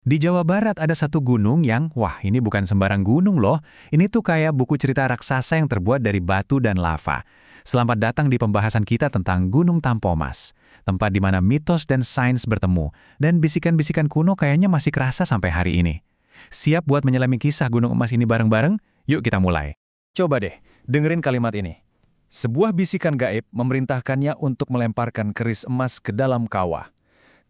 Di Jawa Barat ada satu gunung yang, wah ini bukan sembarang gunung loh. Ini tuh kayak buku cerita raksasa yang terbuat dari batu dan lava. Selamat datang di pembahasan kita tentang Gunung Tampomas. Tempat di mana mitos dan sains bertemu. Dan bisikan-bisikan kuno kayaknya masih kerasa sampai hari ini. Siap buat menyelami kisah Gunung Emas ini bareng-bareng? Yuk kita mulai. Coba deh, dengerin kalimat ini. Sebuah bisikan gaib memerintahkannya untuk melemparkan keris emas ke dalam kawah.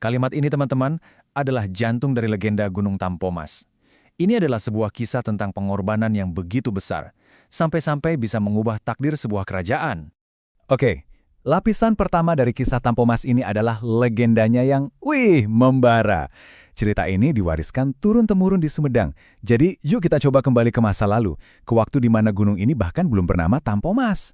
Kalimat ini teman-teman adalah jantung dari legenda Gunung Tampomas. Ini adalah sebuah kisah tentang pengorbanan yang begitu besar, sampai-sampai bisa mengubah takdir sebuah kerajaan. Oke, lapisan pertama dari kisah Tampomas ini adalah legendanya yang, membara. Cerita ini diwariskan turun-temurun di Sumedang. Jadi, yuk kita coba kembali ke masa lalu, ke waktu di mana gunung ini bahkan belum bernama Tampomas.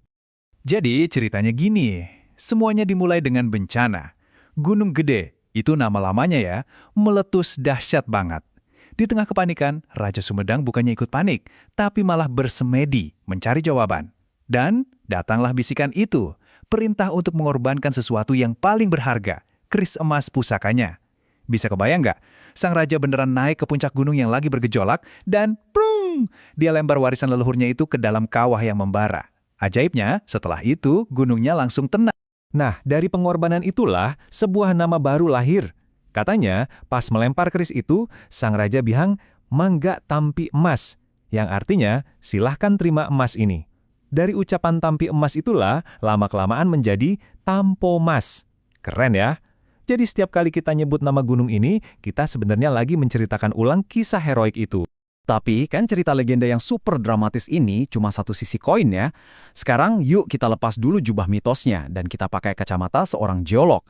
Jadi, ceritanya gini, semuanya dimulai dengan bencana. Gunung Gede, itu nama lamanya ya, meletus dahsyat banget. Di tengah kepanikan, Raja Sumedang bukannya ikut panik, tapi malah bersemedi mencari jawaban. Dan datanglah bisikan itu, perintah untuk mengorbankan sesuatu yang paling berharga, keris emas pusakanya. Bisa kebayang nggak? Sang raja beneran naik ke puncak gunung yang lagi bergejolak, dan plung! Dia lempar warisan leluhurnya itu ke dalam kawah yang membara. Ajaibnya, setelah itu gunungnya langsung tenang. Nah, dari pengorbanan itulah sebuah nama baru lahir. Katanya, pas melempar keris itu, sang raja bilang, "Mangga tampi emas," yang artinya, silahkan terima emas ini. Dari ucapan tampi emas itulah, lama-kelamaan menjadi Tampomas. Keren ya? Jadi setiap kali kita nyebut nama gunung ini, kita sebenarnya lagi menceritakan ulang kisah heroik itu. Tapi kan cerita legenda yang super dramatis ini cuma satu sisi koin ya. Sekarang yuk kita lepas dulu jubah mitosnya dan kita pakai kacamata seorang geolog.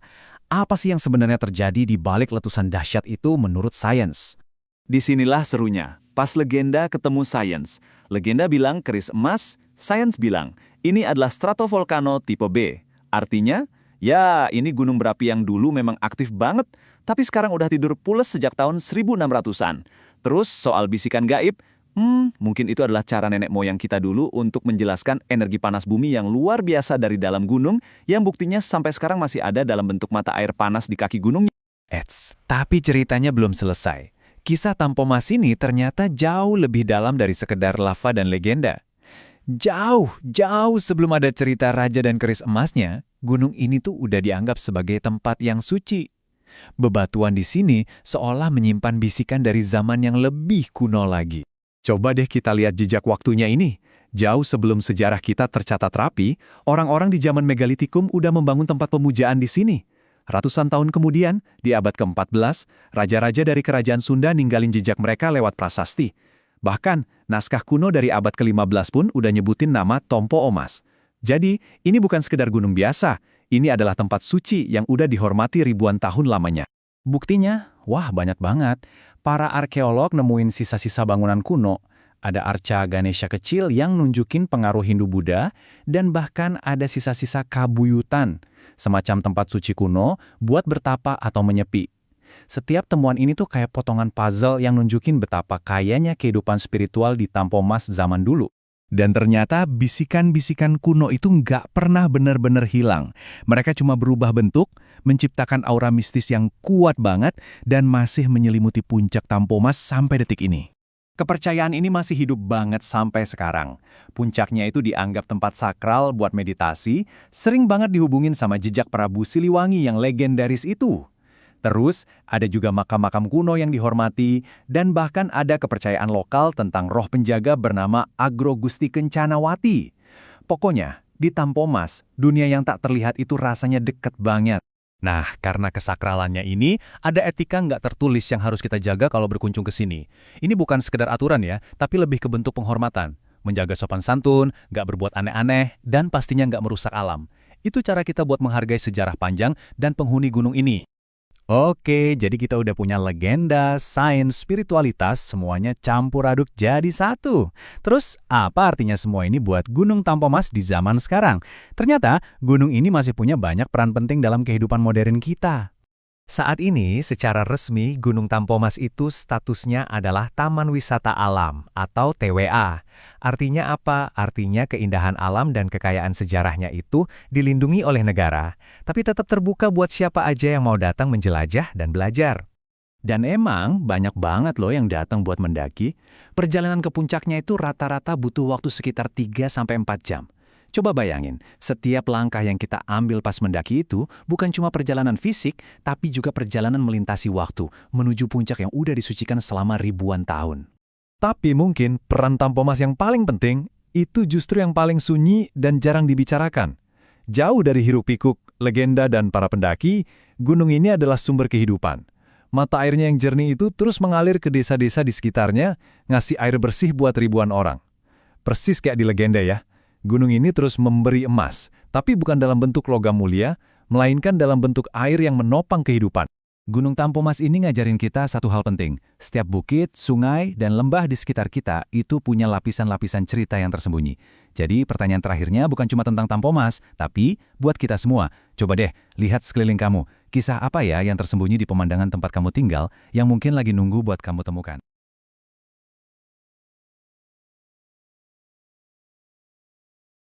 Apa sih yang sebenarnya terjadi di balik letusan dahsyat itu menurut sains? Disinilah serunya. Pas legenda ketemu sains. Legenda bilang keris emas, sains bilang ini adalah stratovolcano tipe B. Artinya, ya ini gunung berapi yang dulu memang aktif banget, tapi sekarang udah tidur pules sejak tahun 1600-an. Terus soal bisikan gaib, mungkin itu adalah cara nenek moyang kita dulu untuk menjelaskan energi panas bumi yang luar biasa dari dalam gunung yang buktinya sampai sekarang masih ada dalam bentuk mata air panas di kaki gunungnya. Tapi ceritanya belum selesai. Kisah Tampomas ini ternyata jauh lebih dalam dari sekedar lava dan legenda. Jauh sebelum ada cerita raja dan keris emasnya, gunung ini tuh udah dianggap sebagai tempat yang suci. Bebatuan di sini seolah menyimpan bisikan dari zaman yang lebih kuno lagi. Coba deh kita lihat jejak waktunya ini. Jauh sebelum sejarah kita tercatat rapi, orang-orang di zaman megalitikum udah membangun tempat pemujaan di sini. Ratusan tahun kemudian, di abad ke-14, raja-raja dari kerajaan Sunda ninggalin jejak mereka lewat prasasti. Bahkan, naskah kuno dari abad ke-15 pun udah nyebutin nama Tompo Omas. Jadi, ini bukan sekedar gunung biasa. Ini adalah tempat suci yang udah dihormati ribuan tahun lamanya. Buktinya, wah banyak banget. Para arkeolog nemuin sisa-sisa bangunan kuno. Ada arca Ganesha kecil yang nunjukin pengaruh Hindu-Buddha, dan bahkan ada sisa-sisa kabuyutan, semacam tempat suci kuno buat bertapa atau menyepi. Setiap temuan ini tuh kayak potongan puzzle yang nunjukin betapa kayanya kehidupan spiritual di Tampomas zaman dulu. Dan ternyata bisikan-bisikan kuno itu nggak pernah benar-benar hilang. Mereka cuma berubah bentuk, menciptakan aura mistis yang kuat banget, dan masih menyelimuti puncak Tampomas sampai detik ini. Kepercayaan ini masih hidup banget sampai sekarang. Puncaknya itu dianggap tempat sakral buat meditasi, sering banget dihubungin sama jejak Prabu Siliwangi yang legendaris itu. Terus, ada juga makam-makam kuno yang dihormati, dan bahkan ada kepercayaan lokal tentang roh penjaga bernama Agro Gusti Kencanawati. Pokoknya, di Tampomas, dunia yang tak terlihat itu rasanya deket banget. Nah, karena kesakralannya ini, ada etika nggak tertulis yang harus kita jaga kalau berkunjung ke sini. Ini bukan sekedar aturan ya, tapi lebih ke bentuk penghormatan. Menjaga sopan santun, nggak berbuat aneh-aneh, dan pastinya nggak merusak alam. Itu cara kita buat menghargai sejarah panjang dan penghuni gunung ini. Oke, jadi kita udah punya legenda, sains, spiritualitas, semuanya campur aduk jadi satu. Terus, apa artinya semua ini buat Gunung Tampomas di zaman sekarang? Ternyata, gunung ini masih punya banyak peran penting dalam kehidupan modern kita. Saat ini, secara resmi, Gunung Tampomas itu statusnya adalah Taman Wisata Alam atau TWA. Artinya apa? Artinya keindahan alam dan kekayaan sejarahnya itu dilindungi oleh negara, tapi tetap terbuka buat siapa aja yang mau datang menjelajah dan belajar. Dan emang banyak banget loh yang datang buat mendaki. Perjalanan ke puncaknya itu rata-rata butuh waktu sekitar 3 sampai 4 jam. Coba bayangin, setiap langkah yang kita ambil pas mendaki itu bukan cuma perjalanan fisik, tapi juga perjalanan melintasi waktu menuju puncak yang udah disucikan selama ribuan tahun. Tapi mungkin peran Tampomas yang paling penting itu justru yang paling sunyi dan jarang dibicarakan. Jauh dari hiruk-pikuk, legenda dan para pendaki, gunung ini adalah sumber kehidupan. Mata airnya yang jernih itu terus mengalir ke desa-desa di sekitarnya, ngasih air bersih buat ribuan orang. Persis kayak di legenda ya, gunung ini terus memberi emas, tapi bukan dalam bentuk logam mulia, melainkan dalam bentuk air yang menopang kehidupan. Gunung Tampomas ini ngajarin kita satu hal penting. Setiap bukit, sungai, dan lembah di sekitar kita itu punya lapisan-lapisan cerita yang tersembunyi. Jadi pertanyaan terakhirnya bukan cuma tentang Tampomas, tapi buat kita semua. Coba deh, lihat sekeliling kamu. Kisah apa ya yang tersembunyi di pemandangan tempat kamu tinggal yang mungkin lagi nunggu buat kamu temukan?